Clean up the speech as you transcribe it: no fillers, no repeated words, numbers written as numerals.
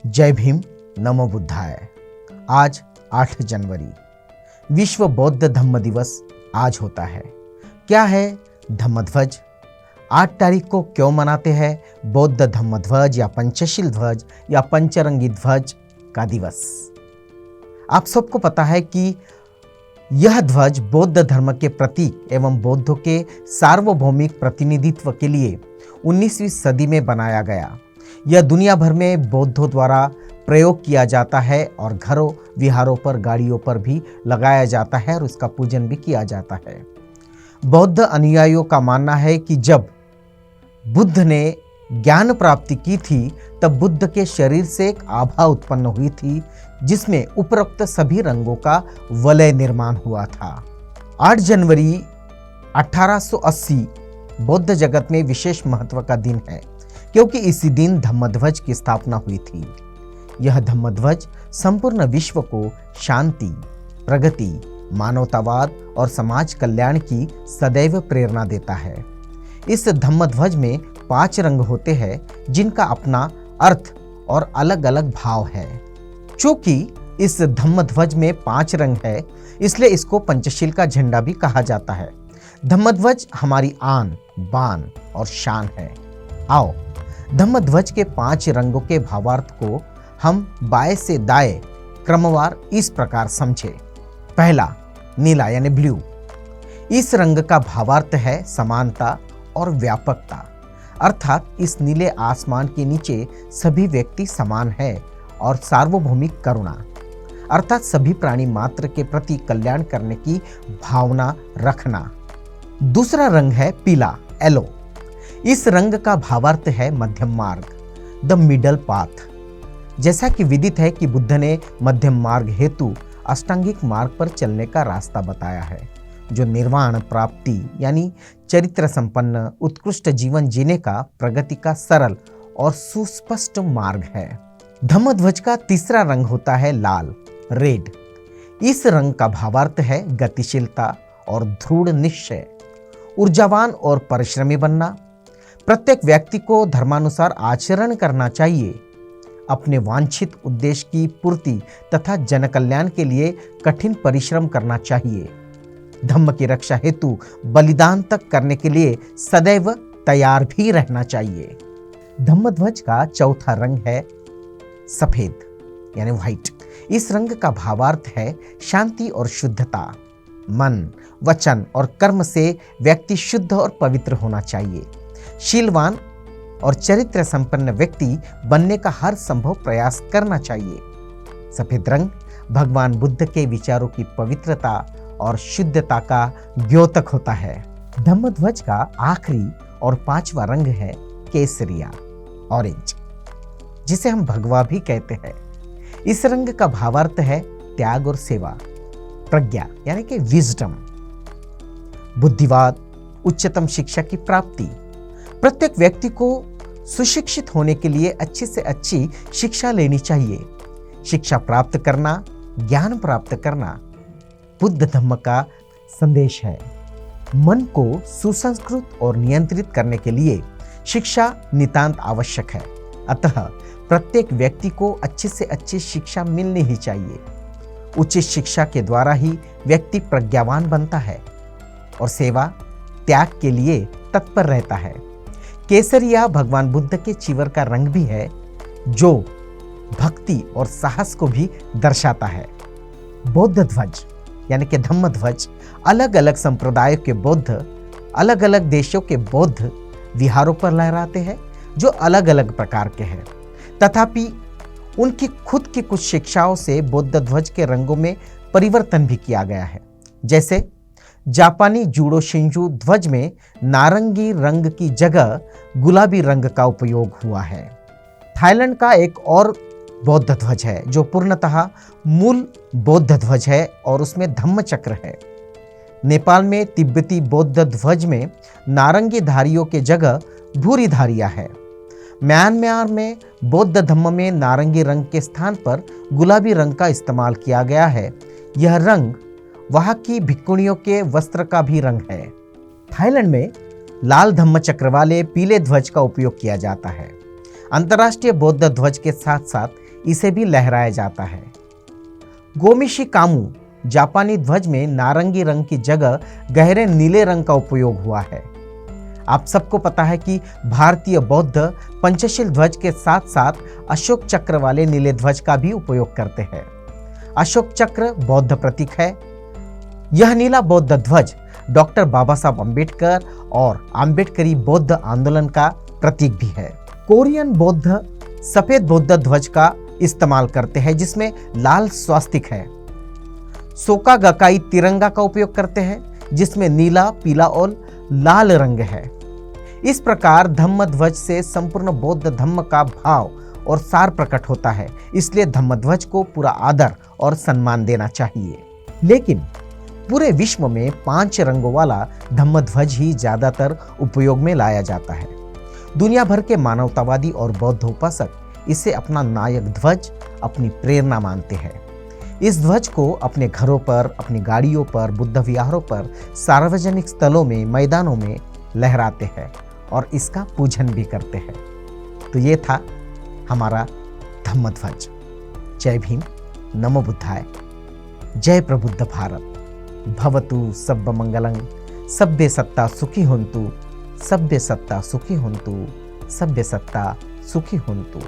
जय भीम, नमो बुद्धाय। आज 8 जनवरी विश्व बौद्ध धम्म दिवस आज होता है। क्या है धम्मध्वज? 8 तारीख को क्यों मनाते हैं बौद्ध धम्म ध्वज या पंचशील ध्वज या पंचरंगी ध्वज का दिवस? आप सबको पता है कि यह ध्वज बौद्ध धर्म के प्रतीक एवं बौद्धों के सार्वभौमिक प्रतिनिधित्व के लिए 19वीं सदी में बनाया गया। यह दुनिया भर में बौद्धों द्वारा प्रयोग किया जाता है और घरों, विहारों पर, गाड़ियों पर भी लगाया जाता है और उसका पूजन भी किया जाता है। बौद्ध अनुयायियों का मानना है कि जब बुद्ध ने ज्ञान प्राप्ति की थी तब बुद्ध के शरीर से एक आभा उत्पन्न हुई थी जिसमें उपरोक्त सभी रंगों का वलय निर्माण हुआ था। 8 जनवरी 1880 बौद्ध जगत में विशेष महत्व का दिन है क्योंकि इसी दिन धम्मध्वज की स्थापना हुई थी। यह धम्मध्वज संपूर्ण विश्व को शांति, प्रगति, मानवतावाद और समाज कल्याण की सदैव प्रेरणा देता है। इस धम्मध्वज में 5 रंग होते हैं जिनका अपना अर्थ और अलग अलग भाव है। चूंकि इस धम्मध्वज में 5 रंग है इसलिए इसको पंचशील का झंडा भी कहा जाता है। धम्मध्वज हमारी आन, बान और शान है। आओ धम्मध्वज के 5 रंगों के भावार्थ को हम बाएं से दाएं क्रमवार इस प्रकार समझे। पहला, नीला यानी ब्लू। इस रंग का भावार्थ है समानता और व्यापकता, अर्थात इस नीले आसमान के नीचे सभी व्यक्ति समान है और सार्वभौमिक करुणा, अर्थात सभी प्राणी मात्र के प्रति कल्याण करने की भावना रखना। दूसरा रंग है पीला, येलो। इस रंग का भावार्थ है मध्यम मार्ग, द मिडल पाथ। जैसा कि विदित है कि बुद्ध ने मध्यम मार्ग हेतु अष्टांगिक मार्ग पर चलने का रास्ता बताया है जो निर्वाण प्राप्ति यानी चरित्र संपन्न उत्कृष्ट जीवन जीने का प्रगति का सरल और सुस्पष्ट मार्ग है। धम्मध्वज का तीसरा रंग होता है लाल, रेड। इस रंग का भावार्थ है गतिशीलता और दृढ़ निश्चय, ऊर्जावान और परिश्रमी बनना। प्रत्येक व्यक्ति को धर्मानुसार आचरण करना चाहिए, अपने वांछित उद्देश्य की पूर्ति तथा जनकल्याण के लिए कठिन परिश्रम करना चाहिए। धम्म की रक्षा हेतु बलिदान तक करने के लिए सदैव तैयार भी रहना चाहिए। धम्मध्वज का चौथा रंग है सफेद यानी व्हाइट। इस रंग का भावार्थ है शांति और शुद्धता। मन, वचन और कर्म से व्यक्ति शुद्ध और पवित्र होना चाहिए। शीलवान और चरित्र संपन्न व्यक्ति बनने का हर संभव प्रयास करना चाहिए। सफेद रंग भगवान बुद्ध के विचारों की पवित्रता और शुद्धता का द्योतक होता है। धम्मध्वज का आखिरी और 5वां रंग है केसरिया, ऑरेंज, जिसे हम भगवा भी कहते हैं। इस रंग का भावार्थ है त्याग और सेवा, प्रज्ञा यानी कि विजडम, बुद्धिवाद, उच्चतम शिक्षा की प्राप्ति। प्रत्येक व्यक्ति को सुशिक्षित होने के लिए अच्छी से अच्छी शिक्षा लेनी चाहिए। शिक्षा प्राप्त करना, ज्ञान प्राप्त करना बुद्ध धम्म का संदेश है। मन को सुसंस्कृत और नियंत्रित करने के लिए शिक्षा नितांत आवश्यक है। अतः प्रत्येक व्यक्ति को अच्छी से अच्छी शिक्षा मिलनी ही चाहिए। उचित शिक्षा के द्वारा ही व्यक्ति प्रज्ञावान बनता है और सेवा, त्याग के लिए तत्पर रहता है। केसरिया भगवान बुद्ध के चीवर का रंग भी है जो भक्ति और साहस को भी दर्शाता है। बौद्ध ध्वज यानी कि धम्मध्वज अलग अलग संप्रदायों के बौद्ध, अलग अलग देशों के बौद्ध विहारों पर लहराते हैं जो अलग अलग प्रकार के हैं। तथापि उनकी खुद की कुछ शिक्षाओं से बौद्ध ध्वज के रंगों में परिवर्तन भी किया गया है। जैसे जापानी जूडो शिंजू ध्वज में नारंगी रंग की जगह गुलाबी रंग का उपयोग हुआ है। थाईलैंड का एक और बौद्ध ध्वज है जो पूर्णतः मूल बौद्ध ध्वज है और उसमें धम्म चक्र है। नेपाल में तिब्बती बौद्ध ध्वज में नारंगी धारियों के जगह भूरी धारियां है। म्यांमार में बौद्ध धम्म में नारंगी रंग के स्थान पर गुलाबी रंग का इस्तेमाल किया गया है। यह रंग वहां की भिक्षुणियों के वस्त्र का भी रंग है। थाईलैंड में लाल धम्म चक्र वाले पीले ध्वज का उपयोग किया जाता है। अंतर्राष्ट्रीय बौद्ध ध्वज के साथ साथ इसे भी लहराया जाता है। गोमिशी कामू जापानी ध्वज में नारंगी रंग की जगह गहरे नीले रंग का उपयोग हुआ है। आप सबको पता है कि भारतीय बौद्ध पंचशील ध्वज के साथ साथ अशोक चक्र वाले नीले ध्वज का भी उपयोग करते हैं। अशोक चक्र बौद्ध प्रतीक है। यह नीला बौद्ध ध्वज डॉक्टर बाबा साहब अंबेडकर और अंबेडकरी बौद्ध आंदोलन का प्रतीक भी है। कोरियन बौद्ध सफेद बौद्ध ध्वज का इस्तेमाल करते हैं जिसमें लाल स्वास्तिक है। सोका गकाई तिरंगा का उपयोग करते हैं जिसमें नीला, पीला और लाल रंग है। इस प्रकार धम्म ध्वज से संपूर्ण बौद्ध धम्म का भाव और सार प्रकट होता है, इसलिए धम्म ध्वज को पूरा आदर और सम्मान देना चाहिए। लेकिन पूरे विश्व में 5 रंगों वाला धम्म ध्वज ही ज्यादातर उपयोग में लाया जाता है। दुनिया भर के मानवतावादी और बौद्ध उपासक इसे अपना नायक ध्वज, अपनी प्रेरणा मानते हैं। इस ध्वज को अपने घरों पर, अपनी गाड़ियों पर, बुद्ध विहारों पर, सार्वजनिक स्थलों में, मैदानों में लहराते हैं और इसका पूजन भी करते हैं। तो ये था हमारा धम्म ध्वज। जय भीम, नमो बुद्धाय, जय प्रबुद्ध भारत। भवतु सब्ब मंगलं, सब्बे सत्ता सुखी होन्तु, सब्बे सत्ता सुखी होन्तु, सब्बे सत्ता सुखी होन्तु।